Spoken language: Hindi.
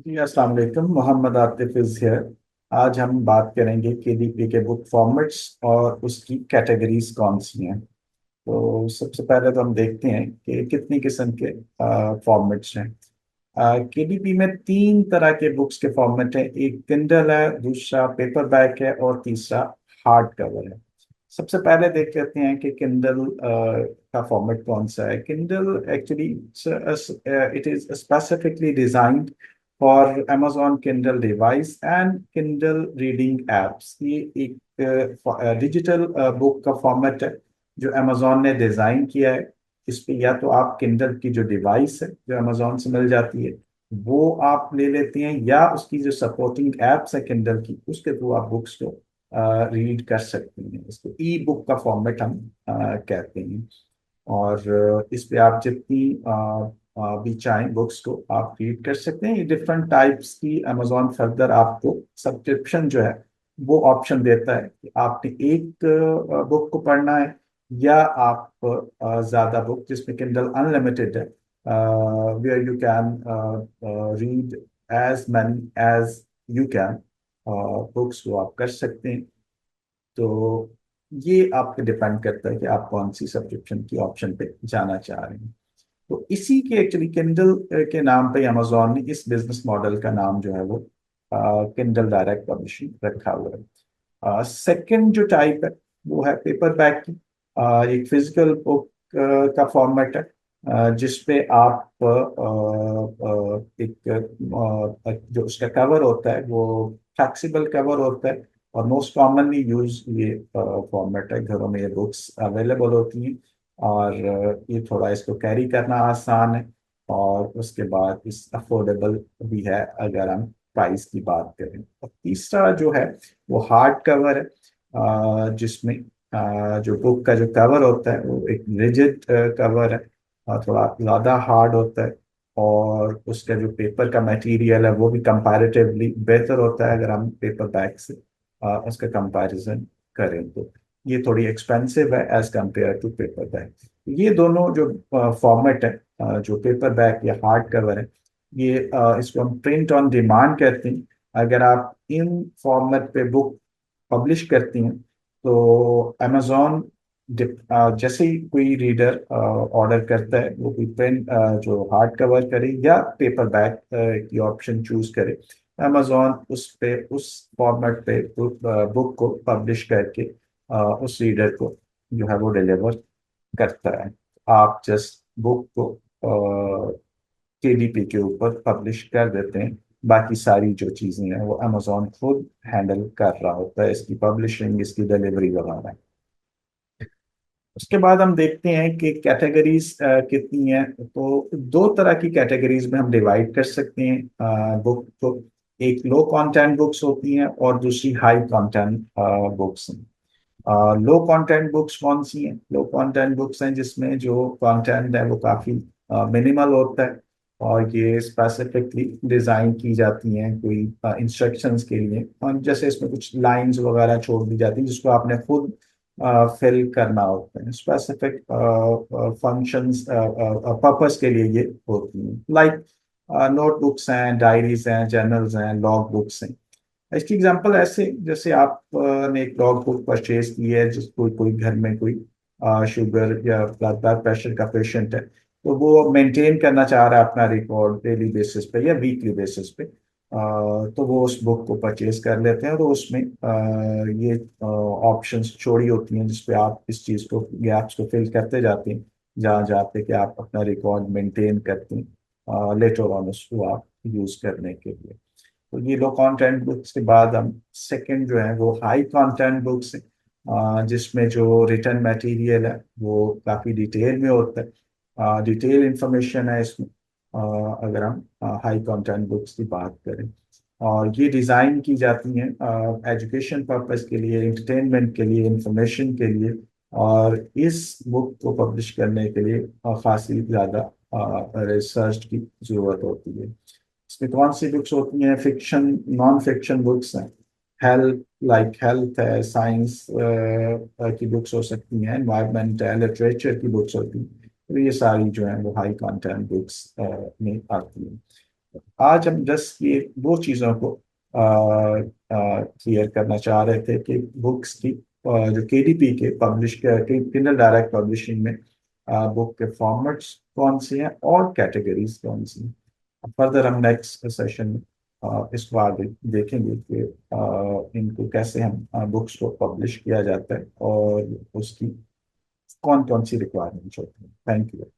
जी अस्सलाम वालेकुम। Mohammad Atif is here. आज हम बात करेंगे केडीपी के बुक फॉर्मेट्स और उसकी कैटेगरीज कौन सी हैं। तो सबसे पहले तो हम देखते हैं कि कितनी किस्म के फॉर्मेट्स हैं। केडीपी में तीन तरह के बुक्स के फॉर्मेट हैं। एक किंडल है, दूसरा पेपर बैक है और तीसरा हार्ड कवर है। सबसे पहले देख लेते हैं कि किंडल का फॉर्मेट कौन सा है। Kindle actually it is specifically designed for Amazon Kindle device and Kindle reading apps. ये एक डिजिटल बुक का फॉर्मेट है जो Amazon ने डिजाइन किया है। इस पे या तो आप किंडल की जो डिवाइस है जो Amazon से मिल जाती है वो आप ले लेते हैं, या उसकी जो सपोर्टिंग एप्स है किंडल की उसके थ्रू आप बुक्स को रीड कर सकते हैं। इसको ई बुक का फॉर्मेट हम कहते हैं। और इस पे आप जितनी भी चाहें बुक्स को आप रीड कर सकते हैं। ये डिफरेंट टाइप्स की Amazon फर्दर आपको सब्सक्रिप्शन जो है वो ऑप्शन देता है कि आपने एक बुक को पढ़ना है या आप ज्यादा बुक, जिसमें किंडल अनलिमिटेड है, where you can read as many as you can, books को आप कर सकते हैं। तो ये आप पे डिपेंड करता है कि आप कौन सी सब्सक्रिप्शन की ऑप्शन पे जाना चाह रहे हैं। तो इसी के एक्चुअली किंडल के नाम पे अमेजोन ने इस बिजनेस मॉडल का नाम जो है वो किंडल डायरेक्ट पब्लिशिंग रखा हुआ है। सेकंड जो टाइप है वो है पेपर बैक की। एक फिजिकल बुक का फॉर्मेट है, जिसपे आप एक जो उसका कवर होता है वो फ्लेक्सिबल कवर होता है। और मोस्ट कॉमनली यूज ये फॉर्मेट है, घरों में ये बुक्स अवेलेबल होती हैं। और ये थोड़ा इसको कैरी करना आसान है। और उसके बाद इस अफोर्डेबल भी है अगर हम प्राइस की बात करें। और तीसरा जो है वो हार्ड कवर है, जिसमें जो बुक का जो कवर होता है वो एक रिजिड कवर है, थोड़ा ज़्यादा हार्ड होता है। और उसका जो पेपर का मटेरियल है वो भी कंपैरेटिवली बेहतर होता है अगर हम पेपर बैग से उसका कंपैरिजन करें तो। ये थोड़ी एक्सपेंसिव है as compare to paper bag. ये दोनों जो फॉर्मेट है, जो पेपर बैग या हार्ड कवर है, ये इसको हम प्रिंट ऑन डिमांड कहते हैं। अगर आप इन फॉर्मेट पे बुक पब्लिश करती हैं तो अमेजोन जैसे ही कोई रीडर ऑर्डर करता है वो कोई पेन जो हार्ड कवर करे या पेपर बैक की ऑप्शन चूज करे, अमेजोन उस पे उस फॉर्मेट पे बुक को पब्लिश करके उस रीडर को जो है वो डिलीवर करता है। आप जस्ट बुक को केडीपी के ऊपर पब्लिश कर देते हैं। बाकी सारी जो चीजें हैं वो अमेजोन खुद हैंडल कर रहा होता है, इसकी पब्लिशिंग, इसकी डिलीवरी वगैरह। उसके बाद हम देखते हैं कि कैटेगरीज कितनी है। तो दो तरह की कैटेगरीज में हम डिवाइड कर सकते हैं बुक को। एक लो कंटेंट बुक्स होती हैं और दूसरी हाई कंटेंट बुक्स हैं। लो कंटेंट बुक्स कौन सी हैं? लो कंटेंट बुक्स हैं जिसमें जो कंटेंट है वो काफी मिनिमल होता है और ये स्पेसिफिकली डिजाइन की जाती हैं कोई इंस्ट्रक्शंस के लिए। और जैसे इसमें कुछ लाइंस वगैरह छोड़ दी जाती हैं जिसको आपने खुद फिल करना होता है। स्पेसिफिक फंक्शंस पर्पस के लिए ये होती हैं, लाइक नोटबुक्स हैं, डायरीज हैं, जर्नल्स हैं, लॉग बुक्स हैं। इसकी एग्जांपल ऐसे, जैसे ने एक लॉग बुक परचेज की है, जिसको कोई घर में कोई शुगर या ब्लड प्रेशर का पेशेंट है, तो वो मेंटेन करना चाह रहा है अपना रिकॉर्ड डेली बेसिस पे या वीकली बेसिस पे। तो वो उस बुक को परचेज कर लेते हैं और उसमें ये ऑप्शंस छोड़ी होती हैं जिसपे आप इस चीज़ को, गैप्स को फिल करते जाते हैं जहाँ जहाँ पे कि आप अपना रिकॉर्ड मेंटेन करते हैं लेटर ऑन उसको आप यूज करने के लिए। तो ये लो कंटेंट बुक्स के बाद हम सेकंड जो है वो हाई कंटेंट बुक्स है, जिसमें जो रिटर्न मटेरियल है वो काफ़ी डिटेल में होता है, डिटेल इंफॉर्मेशन है इसमें। अगर हम हाई कंटेंट बुक्स की बात करें, और ये डिज़ाइन की जाती हैं एजुकेशन पर्पस के लिए, इंटरटेनमेंट के लिए, इंफॉर्मेशन के लिए। और इस बुक को पब्लिश करने के लिए खासी ज़्यादा रिसर्च की ज़रूरत होती है। इसमें कौन सी बुक्स होती हैं? फिक्शन, नॉन फिक्शन बुक्स हैं, हेल्थ, लाइक हेल्थ है, साइंस की बुक्स हो सकती हैं, एनवायरमेंट है, लिटरेचर की बुक्स होती हैं। तो ये सारी जो है वो हाई कंटेंट बुक्स में आती हैं। आज हम जस्ट ये दो चीज़ों को क्लियर करना चाह रहे थे कि बुक्स की जो केडीपी के पब्लिश किंडल डायरेक्ट पब्लिशिंग में बुक के फॉर्मेट्स कौन से हैं और कैटेगरीज कौन सी हैं। फर्दर हम नेक्स्ट सेशन में इसको आगे देखेंगे कि इनको कैसे हम बुक्स को पब्लिश किया जाता है और उसकी कौन कौन सी रिक्वायरमेंट्स होती हैं। Thank you.